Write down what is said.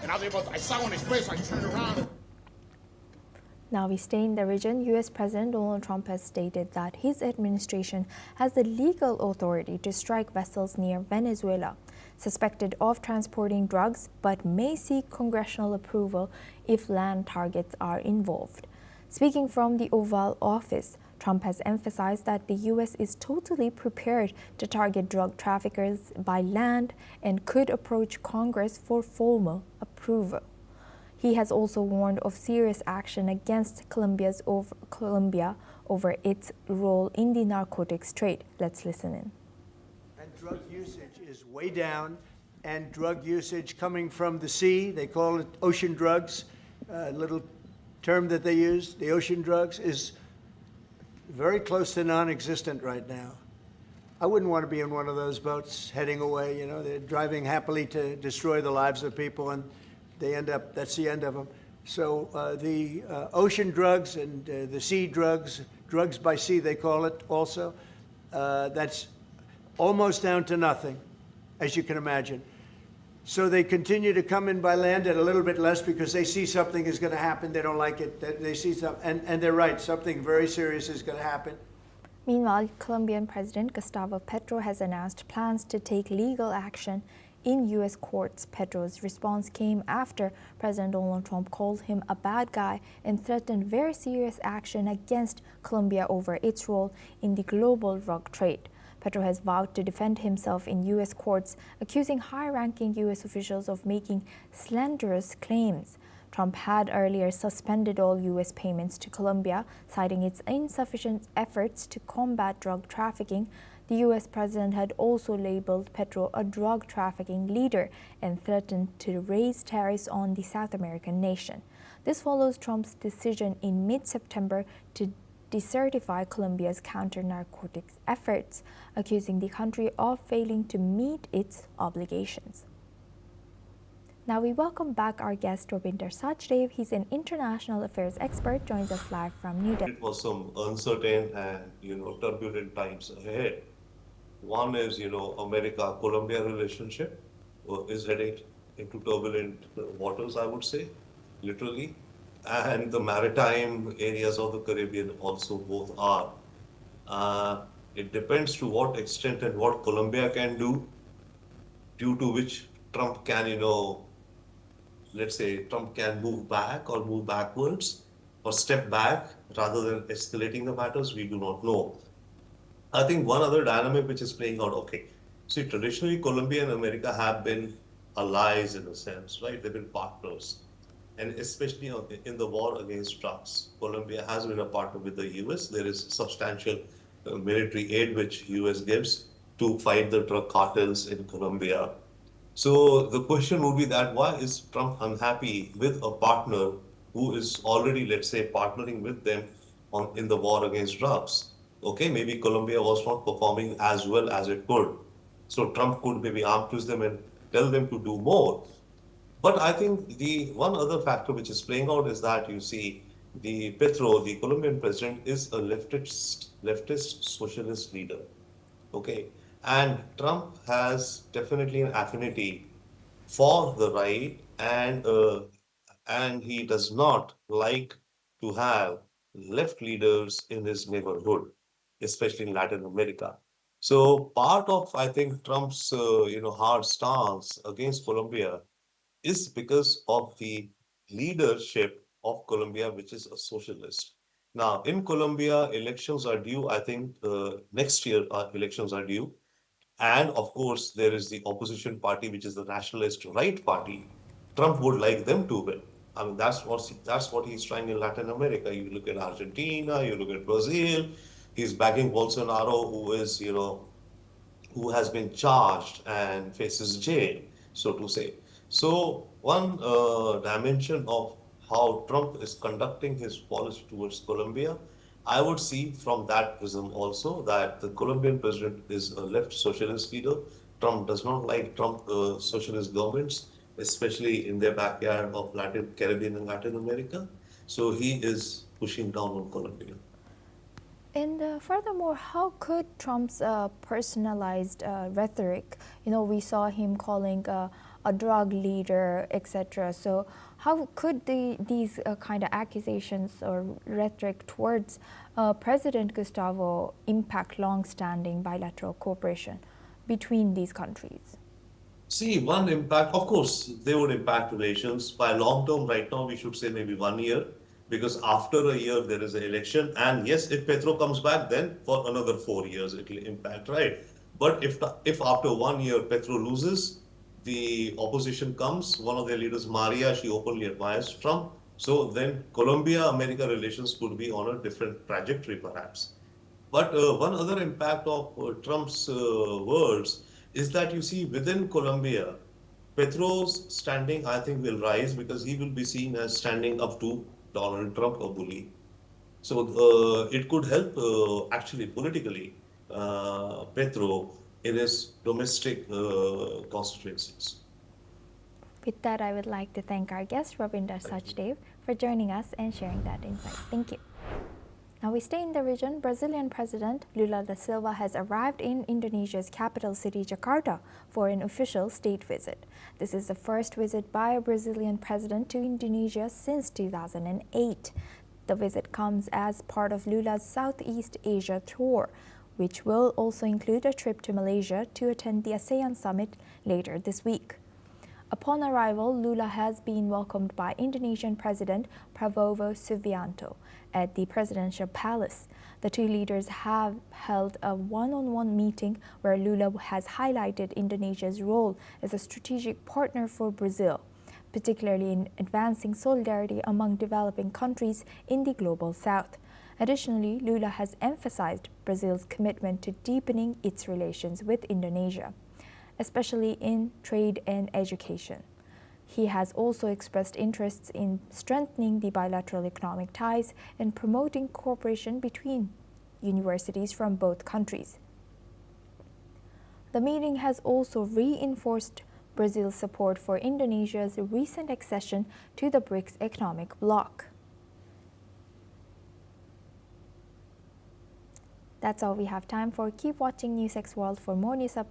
And I saw on his face, I turned around. Now we stay in the region. U.S. President Donald Trump has stated that his administration has the legal authority to strike vessels near Venezuela, suspected of transporting drugs, but may seek congressional approval if land targets are involved. Speaking from the Oval Office, Trump has emphasized that the U.S. is totally prepared to target drug traffickers by land and could approach Congress for formal approval. He has also warned of serious action against Colombia over its role in the narcotics trade. Let's listen in. And drug usage is way down, and drug usage coming from the sea, they call it ocean drugs, a little term that they use, the ocean drugs, is very close to non-existent right now. I wouldn't want to be in one of those boats heading away, you know, they're driving happily to destroy the lives of people, and they end up, that's the end of them. So the ocean drugs and the sea drugs, drugs by sea they call it also, that's almost down to nothing, as you can imagine. So they continue to come in by land at a little bit less because they see something is going to happen, they don't like it, they see something, and they're right, something very serious is going to happen. Meanwhile, Colombian President Gustavo Petro has announced plans to take legal action in U.S. courts. Petro's response came after President Donald Trump called him a bad guy and threatened very serious action against Colombia over its role in the global drug trade. Petro has vowed to defend himself in U.S. courts, accusing high-ranking U.S. officials of making slanderous claims. Trump had earlier suspended all U.S. payments to Colombia, citing its insufficient efforts to combat drug trafficking. The U.S. president had also labeled Petro a drug trafficking leader and threatened to raise tariffs on the South American nation. This follows Trump's decision in mid-September to decertify Colombia's counter-narcotics efforts, accusing the country of failing to meet its obligations. Now we welcome back our guest, Robinder Sachdev. He's an international affairs expert, joins us live from New Delhi. It was some uncertain and, turbulent times ahead. One is, America-Colombia relationship is heading into turbulent waters, I would say, literally. And the maritime areas of the Caribbean also both are. It depends to what extent and what Colombia can do, due to which Trump can, let's say Trump can move back or move backwards or step back rather than escalating the matters. We do not know. I think one other dynamic which is playing out, see, traditionally Colombia and America have been allies in a sense, right? They've been partners. And especially in the war against drugs, Colombia has been a partner with the US. There is substantial military aid which US gives to fight the drug cartels in Colombia. So the question would be that why is Trump unhappy with a partner who is already, let's say, partnering with them in the war against drugs? Maybe Colombia was not performing as well as it could. So Trump could maybe arm twist them and tell them to do more. But I think the one other factor which is playing out is that you see the Petro, the Colombian president, is a leftist socialist leader. And Trump has definitely an affinity for the right, and he does not like to have left leaders in his neighborhood, especially in Latin America. So part of, I think, Trump's hard stance against Colombia is because of the leadership of Colombia, which is a socialist. Now, in Colombia, elections are due. I think next year elections are due. And of course, there is the opposition party, which is the Nationalist Right Party. Trump would like them to win. I mean, that's what he's trying in Latin America. You look at Argentina, you look at Brazil. He's backing Bolsonaro, who has been charged and faces jail, so to say. So one dimension of how Trump is conducting his policy towards Colombia, I would see from that prism also that the Colombian president is a left socialist leader. Trump does not like socialist governments, especially in their backyard of Caribbean and Latin America. So he is pushing down on Colombia. And furthermore, how could Trump's personalized rhetoric, we saw him calling a drug leader, etc. So how could these kind of accusations or rhetoric towards President Gustavo impact long-standing bilateral cooperation between these countries? See, one impact, of course, they would impact relations. By long term, right now, we should say maybe 1 year, because after a year, there is an election. And yes, if Petro comes back, then for another 4 years, it will impact, right? But if after 1 year, Petro loses, the opposition comes, one of their leaders, Maria, she openly admires Trump. So then Colombia-America relations could be on a different trajectory, perhaps. But one other impact of Trump's words is that you see within Colombia, Petro's standing, I think, will rise because he will be seen as standing up to Donald Trump, a bully. So it could help actually politically Petro in his domestic constituencies. With that, I would like to thank our guest, Ravinder Sachdev, for joining us and sharing that insight. Thank you. Now we stay in the region. Brazilian President Lula da Silva has arrived in Indonesia's capital city, Jakarta, for an official state visit. This is the first visit by a Brazilian president to Indonesia since 2008. The visit comes as part of Lula's Southeast Asia tour, which will also include a trip to Malaysia to attend the ASEAN summit later this week. Upon arrival, Lula has been welcomed by Indonesian President Prabowo Subianto at the presidential palace. The two leaders have held a one-on-one meeting where Lula has highlighted Indonesia's role as a strategic partner for Brazil, particularly in advancing solidarity among developing countries in the global south. Additionally, Lula has emphasized Brazil's commitment to deepening its relations with Indonesia, especially in trade and education. He has also expressed interests in strengthening the bilateral economic ties and promoting cooperation between universities from both countries. The meeting has also reinforced Brazil's support for Indonesia's recent accession to the BRICS economic bloc. That's all we have time for. Keep watching NewsX World for more news updates.